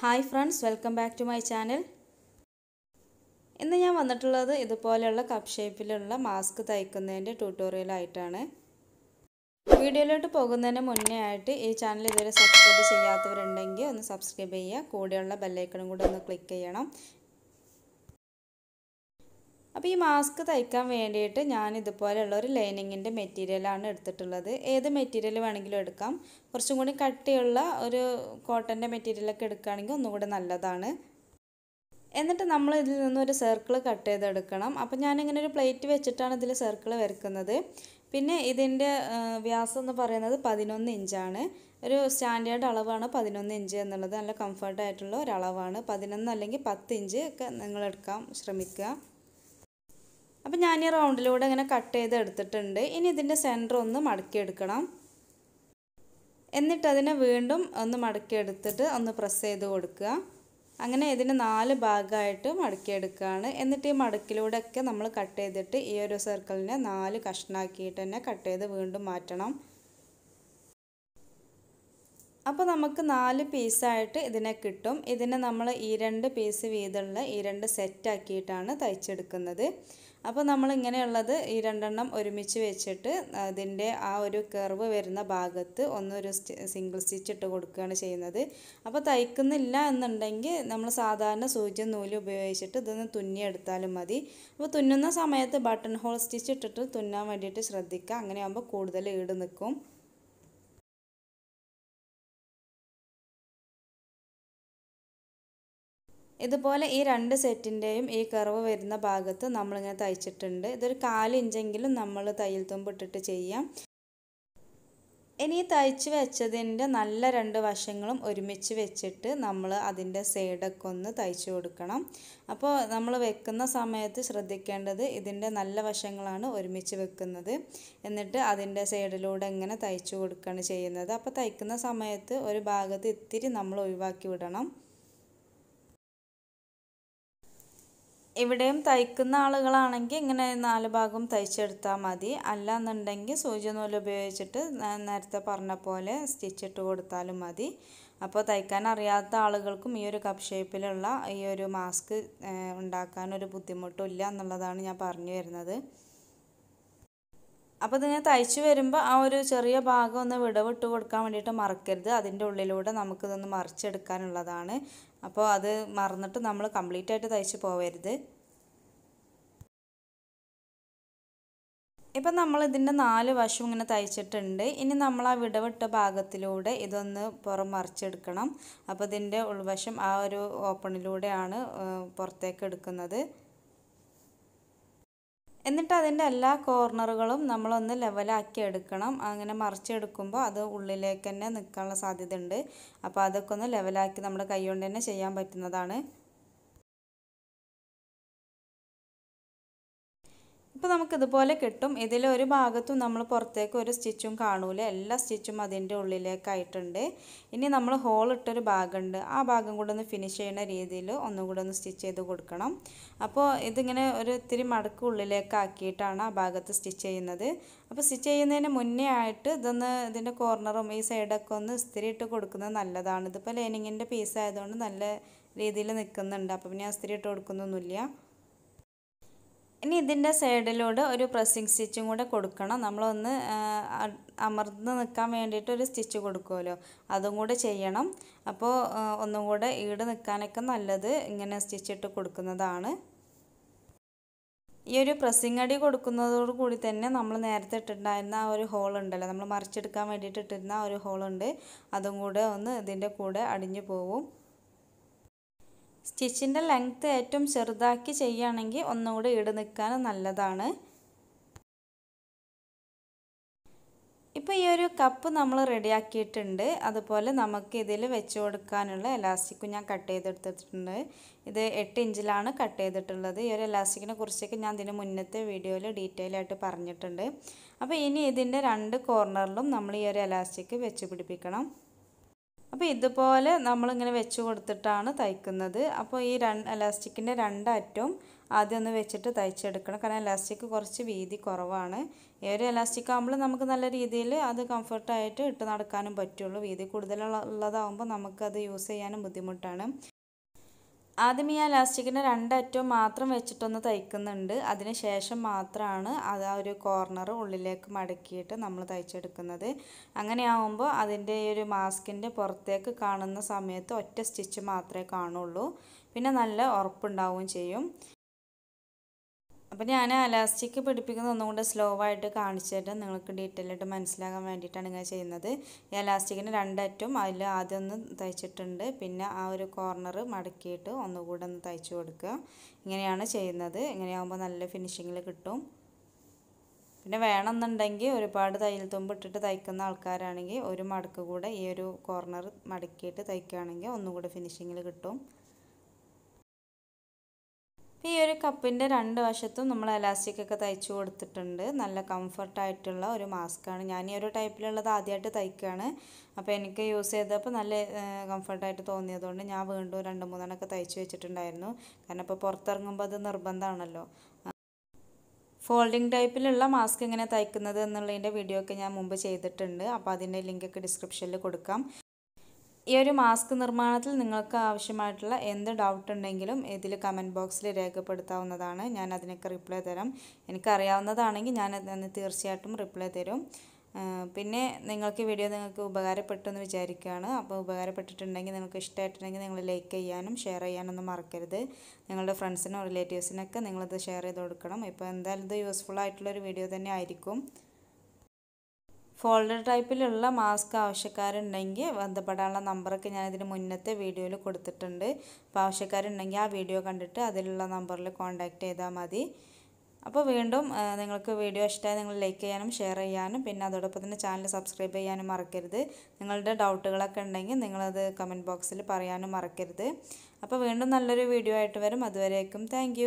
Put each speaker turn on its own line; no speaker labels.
Hi friends, welcome back to my channel. ഇന്ന് ഞാൻ വന്നിട്ടുള്ളത് ഇതുപോലെയുള്ള കപ്പ് ഷേപ്പിലുള്ള മാസ്ക് തയ്ക്കുന്നതിന്റെ ട്യൂട്ടോറിയൽ ആയിട്ടാണ്. വീഡിയോയിലോട്ട് പോകുന്നതിന് മുന്നേ ആയിട്ട് ഈ ചാനൽ ഇതുവരെ സബ്സ്ക്രൈബ് ചെയ്യാത്തവരുണ്ടെങ്കിൽ ഒന്ന് സബ്സ്ക്രൈബ് ചെയ്യുക. കൂടെയുള്ള ബെൽ ഐക്കണും കൂടി ഒന്ന് ക്ലിക്ക് ചെയ്യണം. അപ്പോൾ ഈ മാസ്ക് തയ്ക്കാൻ വേണ്ടിയിട്ട് ഞാൻ ഇതുപോലെയുള്ള ഒരു ലൈനിങ്ങിന്റെ മെറ്റീരിയൽ ആണ് എടുത്തിട്ടുള്ളത്. ഏത് മെറ്റീരിയൽ വേണമെങ്കിലും എടുക്കാം. കുറച്ചും കൂടി കട്ടിയുള്ള ഒരു കോട്ടന്റെ മെറ്റീരിയൽ ഒക്കെ എടുക്കുകയാണെങ്കിൽ ഒന്നുകൂടി നല്ലതാണ്. എന്നിട്ട് നമ്മൾ ഇതിൽ നിന്ന് ഒരു സർക്കിൾ കട്ട് ചെയ്തെടുക്കണം. അപ്പോൾ ഞാൻ ഇങ്ങനെ ഒരു പ്ലേറ്റ് വെച്ചിട്ടാണ് ഇതിൽ സർക്കിൾ വരയ്ക്കുന്നത്. പിന്നെ ഇതിന്റെ വ്യാസം എന്ന് പറയുന്നത് 11 ഇഞ്ചാണ്. ഒരു സ്റ്റാൻഡേർഡ് അളവാണ് 11 ഇഞ്ച് എന്നുള്ളത്. നല്ല കംഫർട്ട് ആയിട്ടുള്ള ഒരു അളവാണ്. 11 അല്ലെങ്കിൽ 10 ഇഞ്ച് ഒക്കെ നിങ്ങൾ എടുക്കാൻ ശ്രമിക്കുക. അപ്പോൾ ഞാൻ ഈ റൗണ്ടിലൂടെ ഇങ്ങനെ കട്ട് ചെയ്ത് എടുത്തിട്ടുണ്ട്. ഇനി ഇതിന്റെ സെന്റർ ഒന്ന് മടക്കി എടുക്കണം. എന്നിട്ട് അതിനെ വീണ്ടും ഒന്ന് മടക്കി എടുത്തിട്ട് ഒന്ന് പ്രസ് ചെയ്ത് കൊടുക്കുക. അങ്ങനെ ഇതിനെ 4 ഭാഗമായിട്ട് മടക്കി എടുക്കുകയാണ്. എന്നിട്ട് ഈ മടക്കിലൂടെ ഒക്കെ നമ്മൾ കട്ട് ചെയ്തിട്ട് ഈ ഒരു സർക്കിളിനെ 4 കഷ്ണാക്കിയിട്ട് തന്നെ കട്ട് ചെയ്ത് വീണ്ടും മാറ്റണം. അപ്പോൾ നമുക്ക് 4 പീസായിട്ട് ഇതിനെ കിട്ടും. ഇതിനെ നമ്മൾ ഈ 2 പീസ് വീതമുള്ള ഈ 2 സെറ്റ് ആക്കിയിട്ടാണ് തയ്ച്ചെടുക്കുന്നത്. അപ്പോൾ നമ്മൾ ഇങ്ങനെയുള്ളത് ഈ രണ്ടെണ്ണം ഒരുമിച്ച് വെച്ചിട്ട് അതിൻ്റെ ആ ഒരു കർവ് വരുന്ന ഭാഗത്ത് ഒന്നൊരു സിംഗിൾ സ്റ്റിച്ച് ഇട്ട് കൊടുക്കുകയാണ് ചെയ്യുന്നത്. അപ്പോൾ തയ്ക്കുന്നില്ല എന്നുണ്ടെങ്കിൽ നമ്മൾ സാധാരണ സൂചി നൂല് ഉപയോഗിച്ചിട്ട് ഇതൊന്ന് തുന്നിയെടുത്താലും മതി. അപ്പോൾ തുന്നുന്ന സമയത്ത് ബട്ടൺ ഹോൾ സ്റ്റിച്ച് ഇട്ടിട്ട് തുന്നാൻ വേണ്ടിയിട്ട് ശ്രദ്ധിക്കുക. അങ്ങനെയാകുമ്പോൾ കൂടുതൽ ഈട് നിൽക്കും. ഇതുപോലെ ഈ 2 സെറ്റിൻ്റെയും ഈ കർവ് വരുന്ന ഭാഗത്ത് നമ്മളിങ്ങനെ തയ്ച്ചിട്ടുണ്ട്. ഇതൊരു 4 ഇഞ്ചെങ്കിലും നമ്മൾ തയ്യൽ തുമ്പ് ഇട്ടിട്ട് ചെയ്യാം. ഇനി തയ്ച്ച് വെച്ചതിൻ്റെ നല്ല 2 വശങ്ങളും ഒരുമിച്ച് വെച്ചിട്ട് നമ്മൾ അതിൻ്റെ സൈഡൊക്കെ ഒന്ന് തയ്ച്ചു കൊടുക്കണം. അപ്പോൾ നമ്മൾ വെക്കുന്ന സമയത്ത് ശ്രദ്ധിക്കേണ്ടത് ഇതിൻ്റെ നല്ല വശങ്ങളാണ് ഒരുമിച്ച് വെക്കുന്നത്. എന്നിട്ട് അതിൻ്റെ സൈഡിലൂടെ ഇങ്ങനെ തയ്ച്ചു കൊടുക്കുകയാണ് ചെയ്യുന്നത്. അപ്പോൾ തയ്ക്കുന്ന സമയത്ത് ഒരു ഭാഗത്ത് ഇത്തിരി നമ്മൾ ഒഴിവാക്കി വിടണം. ഇവിടെയും തയ്ക്കുന്ന ആളുകളാണെങ്കിൽ ഇങ്ങനെ 4 ഭാഗം തയ്ച്ചെടുത്താൽ മതി. അല്ല എന്നുണ്ടെങ്കിൽ സൂചി നൂല് ഉപയോഗിച്ചിട്ട് നേരത്തെ പറഞ്ഞ പോലെ സ്റ്റിച്ച് ഇട്ട് കൊടുത്താലും മതി. അപ്പോൾ തയ്ക്കാൻ അറിയാത്ത ആളുകൾക്കും ഈ ഒരു കപ്പ് ഷേപ്പിലുള്ള ഈ ഒരു മാസ്ക് ഉണ്ടാക്കാനൊരു ബുദ്ധിമുട്ടില്ല എന്നുള്ളതാണ് ഞാൻ പറഞ്ഞു വരുന്നത്. അപ്പോൾ ഇതിങ്ങനെ തയ്ച്ചു വരുമ്പോൾ ആ ഒരു ചെറിയ ഭാഗം ഒന്ന് വിടവിട്ട് കൊടുക്കാൻ വേണ്ടിയിട്ട് മറക്കരുത്. അതിൻ്റെ ഉള്ളിലൂടെ നമുക്കിതൊന്ന് മറിച്ചെടുക്കാനുള്ളതാണ്. അപ്പോൾ അത് മറന്നിട്ട് നമ്മൾ കംപ്ലീറ്റ് ആയിട്ട് തയ്ച്ച് പോവരുത്. ഇപ്പം നമ്മൾ ഇതിൻ്റെ 4 വശം ഇങ്ങനെ തയ്ച്ചിട്ടുണ്ട്. ഇനി നമ്മൾ ആ വിടവിട്ട ഭാഗത്തിലൂടെ ഇതൊന്ന് പുറം മറിച്ചെടുക്കണം. അപ്പോൾ ഇതിൻ്റെ ഉൾവശം ആ ഒരു ഓപ്പണിലൂടെയാണ് പുറത്തേക്ക് എടുക്കുന്നത്. എന്നിട്ട് അതിൻ്റെ എല്ലാ കോർണറുകളും നമ്മളൊന്ന് ലെവലാക്കി എടുക്കണം. അങ്ങനെ മറിച്ചെടുക്കുമ്പോൾ അത് ഉള്ളിലേക്ക് തന്നെ നിൽക്കാനുള്ള സാധ്യത ഉണ്ട്. അപ്പോൾ അതൊക്കെ ഒന്ന് ലെവലാക്കി നമ്മുടെ കൈ കൊണ്ട് തന്നെ ചെയ്യാൻ പറ്റുന്നതാണ്. ഇപ്പോൾ നമുക്കിതുപോലെ കിട്ടും. ഇതിൽ ഒരു ഭാഗത്തും നമ്മൾ പുറത്തേക്ക് ഒരു സ്റ്റിച്ചും കാണൂല. എല്ലാ സ്റ്റിച്ചും അതിൻ്റെ ഉള്ളിലേക്കായിട്ടുണ്ട്. ഇനി നമ്മൾ ഹോൾ ഇട്ടൊരു ഭാഗമുണ്ട്. ആ ഭാഗം കൂടെ ഒന്ന് ഫിനിഷ് ചെയ്യുന്ന രീതിയിൽ ഒന്നും കൂടെ ഒന്ന് സ്റ്റിച്ച് ചെയ്ത് കൊടുക്കണം. അപ്പോൾ ഇതിങ്ങനെ ഒരു ഇത്തിരി മടക്ക് ഉള്ളിലേക്കാക്കിയിട്ടാണ് ആ ഭാഗത്ത് സ്റ്റിച്ച് ചെയ്യുന്നത്. അപ്പോൾ സ്റ്റിച്ച് ചെയ്യുന്നതിന് മുന്നേ ആയിട്ട് ഇതിൻ്റെ കോർണറും ഈ സൈഡൊക്കെ ഒന്ന് ഇസ്തിരി ഇട്ട് കൊടുക്കുന്നത് നല്ലതാണ്. ഇതിപ്പോൾ ലൈനിങ്ങിൻ്റെ പീസ് ആയതുകൊണ്ട് നല്ല രീതിയിൽ നിൽക്കുന്നുണ്ട്. അപ്പോൾ പിന്നെ ഇസ്തിരി ഇട്ട് കൊടുക്കുന്നൊന്നുമില്ല. ഇനി ഇതിൻ്റെ സൈഡിലൂടെ ഒരു പ്രസ്സിങ് സ്റ്റിച്ചും കൂടെ കൊടുക്കണം. നമ്മളൊന്ന് അമർന്ന് നിൽക്കാൻ വേണ്ടിയിട്ട് ഒരു സ്റ്റിച്ച് കൊടുക്കുമല്ലോ, അതും കൂടെ ചെയ്യണം. അപ്പോൾ ഒന്നും കൂടെ ഈട് നിൽക്കാനൊക്കെ നല്ലത് ഇങ്ങനെ സ്റ്റിച്ചിട്ട് കൊടുക്കുന്നതാണ്. ഈ ഒരു പ്രസ്സിങ് അടി കൊടുക്കുന്നതോട് കൂടി തന്നെ നമ്മൾ നേരത്തെ ഇട്ടിട്ടുണ്ടായിരുന്ന ആ ഒരു ഹോൾ ഉണ്ടല്ലോ, നമ്മൾ മറിച്ചെടുക്കാൻ വേണ്ടിയിട്ട് ഇട്ടിരുന്ന ആ ഒരു ഹോളുണ്ട്, അതും കൂടെ ഒന്ന് ഇതിൻ്റെ കൂടെ അടിഞ്ഞു പോവും. സ്റ്റിച്ചിൻ്റെ ലെങ്ത്ത് ഏറ്റവും ചെറുതാക്കി ചെയ്യുകയാണെങ്കിൽ ഒന്നുകൂടി ഈട് നിൽക്കാൻ നല്ലതാണ്. ഇപ്പോൾ ഈ ഒരു കപ്പ് നമ്മൾ റെഡിയാക്കിയിട്ടുണ്ട്. അതുപോലെ നമുക്ക് ഇതിൽ വെച്ച് കൊടുക്കാനുള്ള എലാസ്റ്റിക്കും ഞാൻ കട്ട് ചെയ്തെടുത്തിട്ടുണ്ട്. ഇത് 8 ഇഞ്ചിലാണ് കട്ട് ചെയ്തിട്ടുള്ളത്. ഈ ഒരു എലാസ്റ്റിക്കിനെ കുറിച്ചൊക്കെ ഞാൻ ഇതിന് മുന്നത്തെ വീഡിയോയിൽ ഡീറ്റെയിൽ ആയിട്ട് പറഞ്ഞിട്ടുണ്ട്. അപ്പോൾ ഇനി ഇതിൻ്റെ 2 കോർണറിലും നമ്മൾ ഈ ഒരു എലാസ്റ്റിക് വെച്ച് പിടിപ്പിക്കണം. അപ്പോൾ ഇതുപോലെ നമ്മളിങ്ങനെ വെച്ച് കൊടുത്തിട്ടാണ് തയ്ക്കുന്നത്. അപ്പോൾ ഈ എലാസ്റ്റിക്കിൻ്റെ രണ്ടറ്റവും ആദ്യം ഒന്ന് വെച്ചിട്ട് തയ്ച്ചെടുക്കണം. കാരണം എലാസ്റ്റിക് കുറച്ച് വീതി കുറവാണ്. ഈ ഒരു എലാസ്റ്റിക് ആകുമ്പോൾ നമുക്ക് നല്ല രീതിയിൽ അത് കംഫർട്ടായിട്ട് ഇട്ട് നടക്കാനും പറ്റുള്ളൂ. വീതി കൂടുതലുള്ളതാകുമ്പോൾ നമുക്കത് യൂസ് ചെയ്യാനും ബുദ്ധിമുട്ടാണ്. ആദ്യം ഈ എലാസ്റ്റിക്കിൻ്റെ രണ്ടറ്റവും മാത്രം വെച്ചിട്ടൊന്ന് തയ്ക്കുന്നുണ്ട്. അതിന് ശേഷം മാത്രമാണ് അത് ആ ഒരു കോർണർ ഉള്ളിലേക്ക് മടക്കിയിട്ട് നമ്മൾ തയ്ച്ചെടുക്കുന്നത്. അങ്ങനെയാവുമ്പോൾ അതിൻ്റെ ഒരു മാസ്കിൻ്റെ പുറത്തേക്ക് കാണുന്ന സമയത്ത് ഒറ്റ സ്റ്റിച്ച് മാത്രമേ കാണുള്ളൂ. പിന്നെ നല്ല ഉറപ്പുണ്ടാവുകയും ചെയ്യും. അപ്പോൾ ഞാൻ എലാസ്റ്റിക് പിടിപ്പിക്കുന്നത് ഒന്നുകൂടെ സ്ലോ ആയിട്ട് കാണിച്ചിട്ട് നിങ്ങൾക്ക് ഡീറ്റെയിൽ ആയിട്ട് മനസ്സിലാകാൻ വേണ്ടിയിട്ടാണ് ഇങ്ങനെ ചെയ്യുന്നത്. ഈ എലാസ്റ്റിക്കിന് രണ്ടറ്റവും അതിൽ ആദ്യം ഒന്ന് തയ്ച്ചിട്ടുണ്ട്. പിന്നെ ആ ഒരു കോർണർ മടക്കിയിട്ട് ഒന്നുകൂടെ ഒന്ന് തയ്ച്ചു കൊടുക്കുക. ഇങ്ങനെയാണ് ചെയ്യുന്നത്. ഇങ്ങനെയാകുമ്പോൾ നല്ല ഫിനിഷിങ്ങിൽ കിട്ടും. പിന്നെ വേണമെന്നുണ്ടെങ്കിൽ ഒരുപാട് തയ്യൽ തുമ്പ് ഇട്ടിട്ട് തയ്ക്കുന്ന ആൾക്കാരാണെങ്കിൽ ഒരു മടക്ക് കൂടെ ഈ ഒരു കോർണർ മടക്കിയിട്ട് തയ്ക്കുകയാണെങ്കിൽ ഒന്നുകൂടെ ഫിനിഷിങ്ങിൽ കിട്ടും. ഈ ഒരു കപ്പിൻ്റെ രണ്ട് വശത്തും നമ്മൾ എലാസ്റ്റിക്കൊക്കെ തയ്ച്ചു കൊടുത്തിട്ടുണ്ട്. നല്ല കംഫർട്ടായിട്ടുള്ള ഒരു മാസ്കാണ്. ഞാൻ ഈ ഒരു ടൈപ്പിലുള്ളത് ആദ്യമായിട്ട് തയ്ക്കുകയാണ്. അപ്പോൾ എനിക്ക് യൂസ് ചെയ്തപ്പോൾ നല്ല കംഫർട്ടായിട്ട് തോന്നിയതുകൊണ്ട് ഞാൻ വീണ്ടും 2-3 തയ്ച്ചു വെച്ചിട്ടുണ്ടായിരുന്നു. കാരണം ഇപ്പോൾ പുറത്തിറങ്ങുമ്പോൾ അത് നിർബന്ധമാണല്ലോ. ഫോൾഡിങ് ടൈപ്പിലുള്ള മാസ്ക് എങ്ങനെ തയ്ക്കുന്നത് എന്നുള്ളതിൻ്റെ വീഡിയോ ഒക്കെ ഞാൻ മുമ്പ് ചെയ്തിട്ടുണ്ട്. അപ്പോൾ അതിൻ്റെ ലിങ്കൊക്കെ ഡിസ്ക്രിപ്ഷനിൽ കൊടുക്കാം. ഈ ഒരു മാസ്ക് നിർമ്മാണത്തിൽ നിങ്ങൾക്ക് ആവശ്യമായിട്ടുള്ള എന്ത് ഡൗട്ട് ഉണ്ടെങ്കിലും ഇതിൽ കമൻറ്റ് ബോക്സിൽ രേഖപ്പെടുത്താവുന്നതാണ്. ഞാൻ അതിനൊക്കെ റിപ്ലൈ തരാം. എനിക്കറിയാവുന്നതാണെങ്കിൽ ഞാൻ അതിന് തീർച്ചയായിട്ടും റിപ്ലൈ തരും. പിന്നെ നിങ്ങൾക്ക് വീഡിയോ നിങ്ങൾക്ക് ഉപകാരപ്പെട്ടെന്ന് വിചാരിക്കുകയാണ്. അപ്പോൾ ഉപകാരപ്പെട്ടിട്ടുണ്ടെങ്കിൽ നിങ്ങൾക്ക് ഇഷ്ടമായിട്ടുണ്ടെങ്കിൽ നിങ്ങൾ ലൈക്ക് ചെയ്യാനും ഷെയർ ചെയ്യാനൊന്നും മറക്കരുത്. നിങ്ങളുടെ ഫ്രണ്ട്സിനോ റിലേറ്റീവ്സിനൊക്കെ നിങ്ങളിത് ഷെയർ ചെയ്ത് കൊടുക്കണം. ഇപ്പോൾ എന്തായാലും ഇത് യൂസ്ഫുൾ ആയിട്ടുള്ളൊരു വീഡിയോ തന്നെ ആയിരിക്കും. ഫോൾഡർ ടൈപ്പിലുള്ള മാസ്ക് ആവശ്യക്കാരുണ്ടെങ്കിൽ ബന്ധപ്പെടാനുള്ള നമ്പറൊക്കെ ഞാൻ ഇതിന് മുന്നത്തെ വീഡിയോയിൽ കൊടുത്തിട്ടുണ്ട്. അപ്പോൾ ആവശ്യക്കാരുണ്ടെങ്കിൽ ആ വീഡിയോ കണ്ടിട്ട് അതിലുള്ള നമ്പറിൽ കോൺടാക്റ്റ് ചെയ്താൽ മതി. അപ്പോൾ വീണ്ടും നിങ്ങൾക്ക് വീഡിയോ ഇഷ്ടമായി നിങ്ങൾ ലൈക്ക് ചെയ്യാനും ഷെയർ ചെയ്യാനും പിന്നെ അതോടൊപ്പം തന്നെ ചാനൽ സബ്സ്ക്രൈബ് ചെയ്യാനും മറക്കരുത്. നിങ്ങളുടെ ഡൗട്ടുകളൊക്കെ ഉണ്ടെങ്കിൽ നിങ്ങളത് കമൻറ്റ് ബോക്സിൽ പറയാനും മറക്കരുത്. അപ്പോൾ വീണ്ടും നല്ലൊരു വീഡിയോ ആയിട്ട് വരും. അതുവരേക്കും താങ്ക്